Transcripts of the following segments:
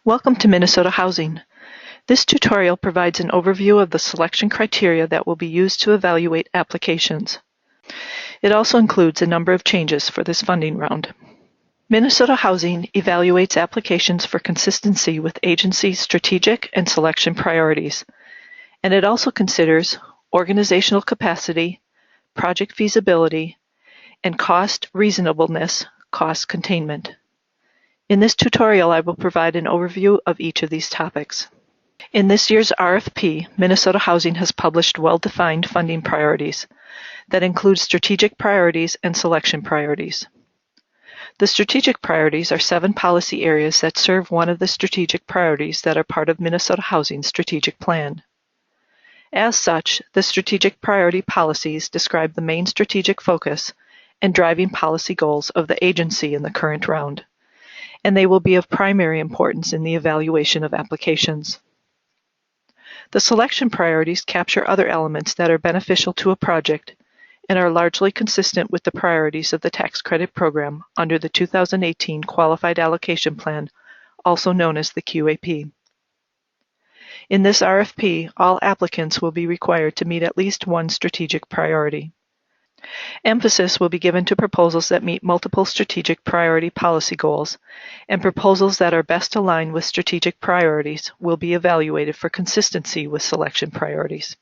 Welcome to Minnesota Housing. This tutorial provides an overview of the selection criteria that will be used to evaluate applications. It also includes a number of changes for this funding round. Minnesota Housing evaluates applications for consistency with agency strategic and selection priorities, and it also considers organizational capacity, project feasibility, and cost reasonableness, cost containment. In this tutorial, I will provide an overview of each of these topics. In this year's RFP, Minnesota Housing has published well-defined funding priorities that include strategic priorities and selection priorities. The strategic priorities are 7 policy areas that serve one of the strategic priorities that are part of Minnesota Housing's strategic plan. As such, the strategic priority policies describe the main strategic focus and driving policy goals of the agency in the current round, and they will be of primary importance in the evaluation of applications. The selection priorities capture other elements that are beneficial to a project and are largely consistent with the priorities of the tax credit program under the 2018 Qualified Allocation Plan, also known as the QAP. In this RFP, all applicants will be required to meet at least one strategic priority. Emphasis will be given to proposals that meet multiple strategic priority policy goals, and proposals that are best aligned with strategic priorities will be evaluated for consistency with selection priorities.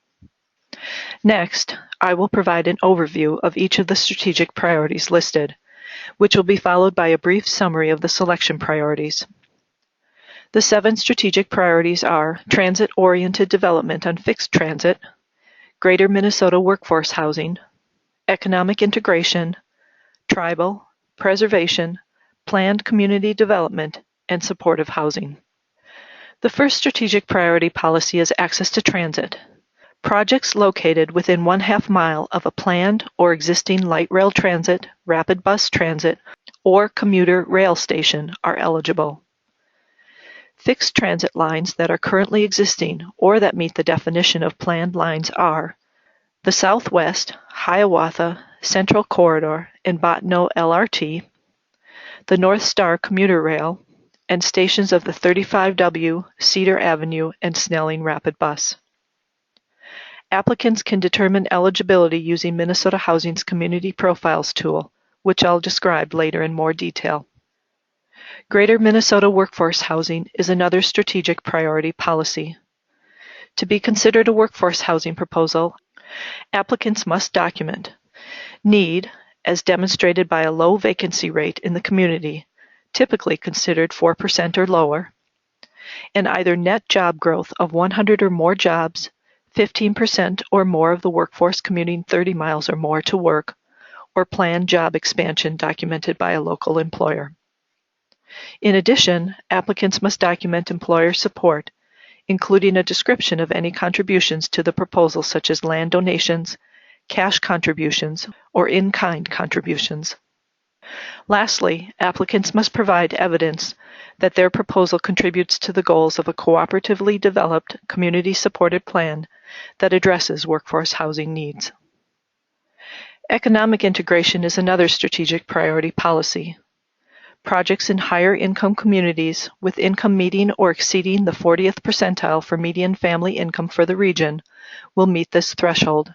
Next, I will provide an overview of each of the strategic priorities listed, which will be followed by a brief summary of the selection priorities. The 7 strategic priorities are transit-oriented development on fixed transit, greater Minnesota workforce housing, economic integration, tribal, preservation, planned community development, and supportive housing. The first strategic priority policy is access to transit. Projects located within 1/2 mile of a planned or existing light rail transit, rapid bus transit, or commuter rail station are eligible. Fixed transit lines that are currently existing or that meet the definition of planned lines are the Southwest, Hiawatha, Central Corridor, and Bottineau LRT, the North Star Commuter Rail, and stations of the 35W, Cedar Avenue, and Snelling Rapid Bus. Applicants can determine eligibility using Minnesota Housing's Community Profiles tool, which I'll describe later in more detail. Greater Minnesota Workforce Housing is another strategic priority policy. To be considered a workforce housing proposal, applicants must document need, as demonstrated by a low vacancy rate in the community, typically considered 4% or lower, and either net job growth of 100 or more jobs, 15% or more of the workforce commuting 30 miles or more to work, or planned job expansion documented by a local employer. In addition, applicants must document employer support, including a description of any contributions to the proposal such as land donations, cash contributions, or in-kind contributions. Lastly, applicants must provide evidence that their proposal contributes to the goals of a cooperatively developed, community-supported plan that addresses workforce housing needs. Economic integration is another strategic priority policy. Projects in higher income communities with income meeting or exceeding the 40th percentile for median family income for the region will meet this threshold.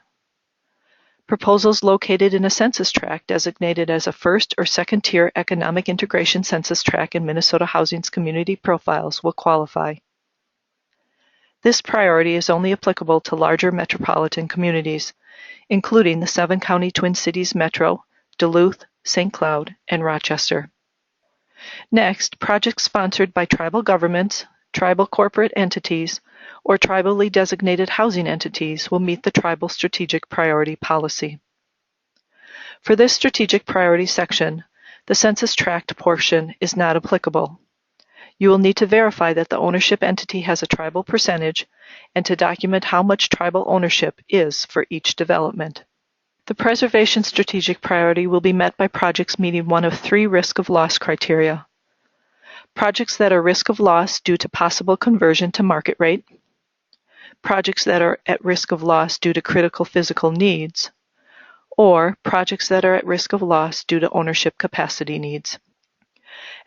Proposals located in a census tract designated as a first or second tier economic integration census tract in Minnesota Housing's community profiles will qualify. This priority is only applicable to larger metropolitan communities, including the 7-county Twin Cities Metro, Duluth, St. Cloud, and Rochester. Next, projects sponsored by tribal governments, tribal corporate entities, or tribally designated housing entities will meet the tribal strategic priority policy. For this strategic priority section, the census tract portion is not applicable. You will need to verify that the ownership entity has a tribal percentage and to document how much tribal ownership is for each development. The preservation strategic priority will be met by projects meeting one of 3 risk of loss criteria. Projects that are risk of loss due to possible conversion to market rate, projects that are at risk of loss due to critical physical needs, or projects that are at risk of loss due to ownership capacity needs.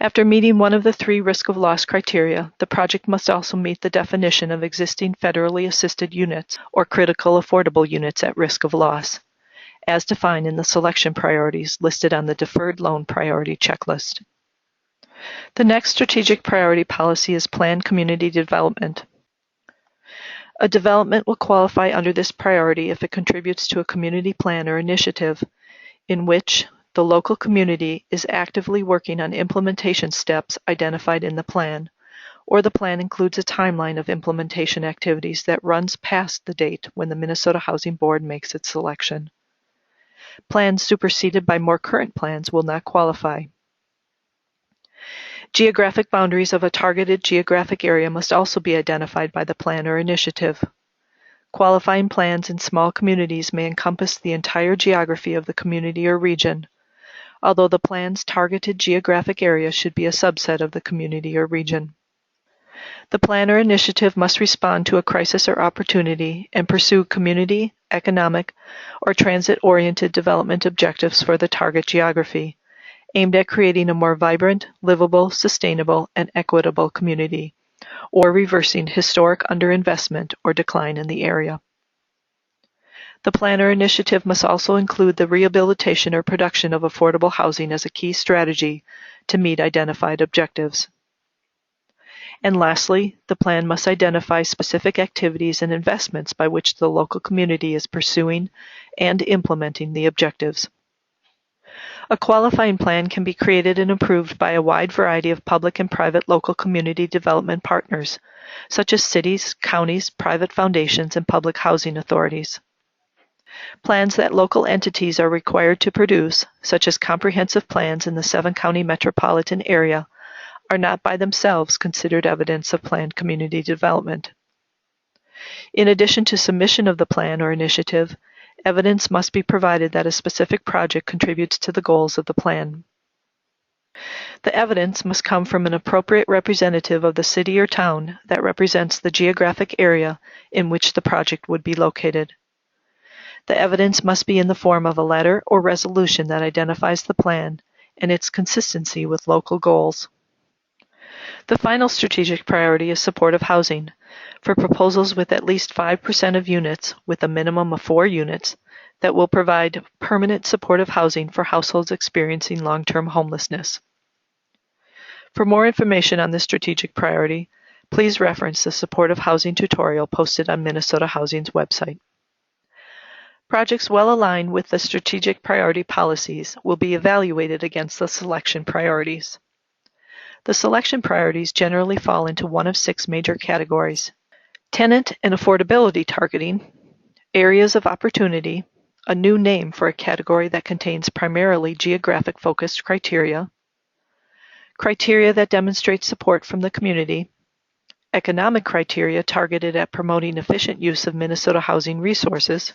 After meeting one of the 3 risk of loss criteria, the project must also meet the definition of existing federally assisted units or critical affordable units at risk of loss, as defined in the selection priorities listed on the deferred loan priority checklist. The next strategic priority policy is planned community development. A development will qualify under this priority if it contributes to a community plan or initiative in which the local community is actively working on implementation steps identified in the plan, or the plan includes a timeline of implementation activities that runs past the date when the Minnesota Housing Board makes its selection. Plans superseded by more current plans will not qualify. Geographic boundaries of a targeted geographic area must also be identified by the plan or initiative. Qualifying plans in small communities may encompass the entire geography of the community or region, although the plan's targeted geographic area should be a subset of the community or region. The plan or initiative must respond to a crisis or opportunity and pursue community, economic, or transit-oriented development objectives for the target geography, aimed at creating a more vibrant, livable, sustainable, and equitable community, or reversing historic underinvestment or decline in the area. The plan or initiative must also include the rehabilitation or production of affordable housing as a key strategy to meet identified objectives. And lastly, the plan must identify specific activities and investments by which the local community is pursuing and implementing the objectives. A qualifying plan can be created and approved by a wide variety of public and private local community development partners, such as cities, counties, private foundations, and public housing authorities. Plans that local entities are required to produce, such as comprehensive plans in the 7-county metropolitan area, are not by themselves considered evidence of planned community development. In addition to submission of the plan or initiative, evidence must be provided that a specific project contributes to the goals of the plan. The evidence must come from an appropriate representative of the city or town that represents the geographic area in which the project would be located. The evidence must be in the form of a letter or resolution that identifies the plan and its consistency with local goals. The final strategic priority is supportive housing. For proposals with at least 5% of units, with a minimum of 4 units, that will provide permanent supportive housing for households experiencing long-term homelessness. For more information on this strategic priority, please reference the supportive housing tutorial posted on Minnesota Housing's website. Projects well aligned with the strategic priority policies will be evaluated against the selection priorities. The selection priorities generally fall into one of 6 major categories: tenant and affordability targeting, areas of opportunity, a new name for a category that contains primarily geographic-focused criteria, criteria that demonstrate support from the community, economic criteria targeted at promoting efficient use of Minnesota housing resources,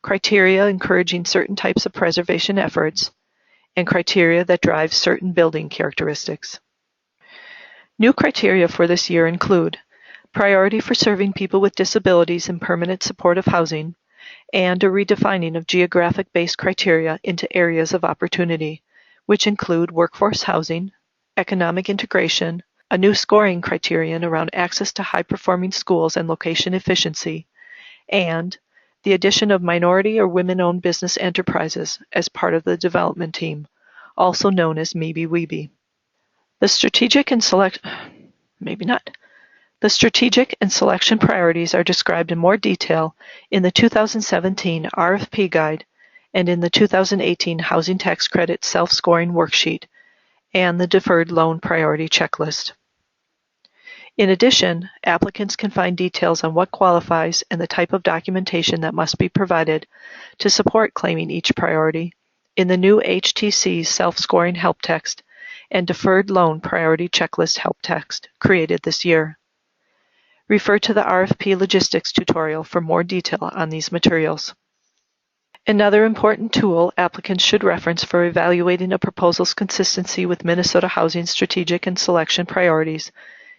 criteria encouraging certain types of preservation efforts, and criteria that drive certain building characteristics. New criteria for this year include priority for serving people with disabilities in permanent supportive housing, and a redefining of geographic-based criteria into areas of opportunity, which include workforce housing, economic integration, a new scoring criterion around access to high-performing schools and location efficiency, and the addition of minority or women-owned business enterprises as part of the development team, also known as Maybe-Weeby. The strategic and selection priorities are described in more detail in the 2017 RFP guide and in the 2018 Housing Tax Credit Self-Scoring Worksheet and the Deferred Loan Priority Checklist. In addition, applicants can find details on what qualifies and the type of documentation that must be provided to support claiming each priority in the new HTC Self-Scoring Help Text and Deferred Loan Priority Checklist Help Text created this year. Refer to the RFP Logistics tutorial for more detail on these materials. Another important tool applicants should reference for evaluating a proposal's consistency with Minnesota Housing's strategic and selection priorities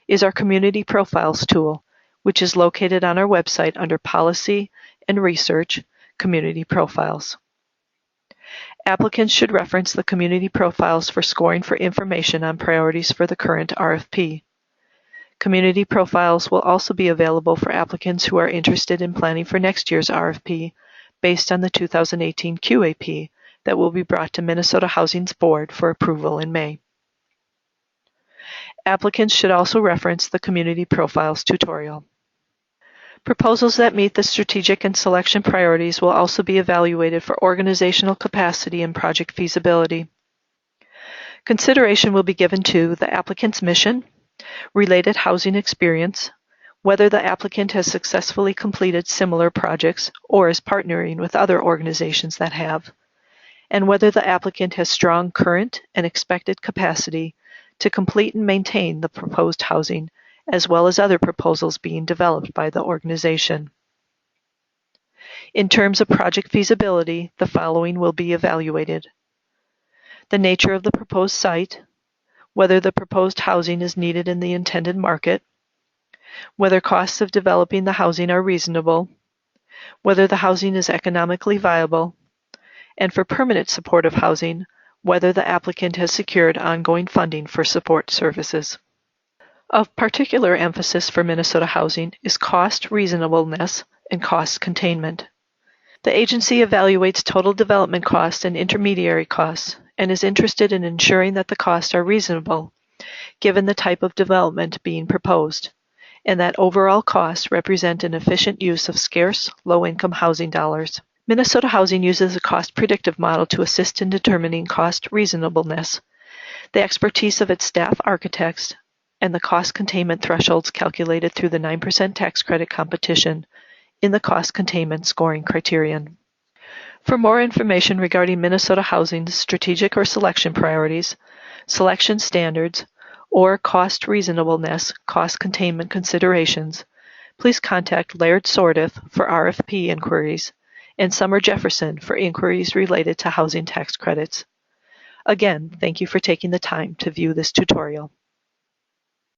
is our Community Profiles tool, which is located on our website under Policy and Research, Community Profiles. Applicants should reference the community profiles for scoring for information on priorities for the current RFP. Community profiles will also be available for applicants who are interested in planning for next year's RFP based on the 2018 QAP that will be brought to Minnesota Housing's board for approval in May. Applicants should also reference the Community Profiles tutorial. Proposals that meet the strategic and selection priorities will also be evaluated for organizational capacity and project feasibility. Consideration will be given to the applicant's mission, related housing experience, whether the applicant has successfully completed similar projects or is partnering with other organizations that have, and whether the applicant has strong current and expected capacity to complete and maintain the proposed housing, as well as other proposals being developed by the organization. In terms of project feasibility, the following will be evaluated: the nature of the proposed site, whether the proposed housing is needed in the intended market, whether costs of developing the housing are reasonable, whether the housing is economically viable, and for permanent supportive housing, whether the applicant has secured ongoing funding for support services. Of particular emphasis for Minnesota Housing is cost reasonableness and cost containment. The agency evaluates total development costs and intermediary costs and is interested in ensuring that the costs are reasonable, given the type of development being proposed, and that overall costs represent an efficient use of scarce, low-income housing dollars. Minnesota Housing uses a cost predictive model to assist in determining cost reasonableness. The expertise of its staff architects and the cost containment thresholds calculated through the 9% tax credit competition in the cost containment scoring criterion. For more information regarding Minnesota Housing's strategic or selection priorities, selection standards, or cost reasonableness, cost containment considerations, please contact Laird Sordith for RFP inquiries and Summer Jefferson for inquiries related to housing tax credits. Again, thank you for taking the time to view this tutorial.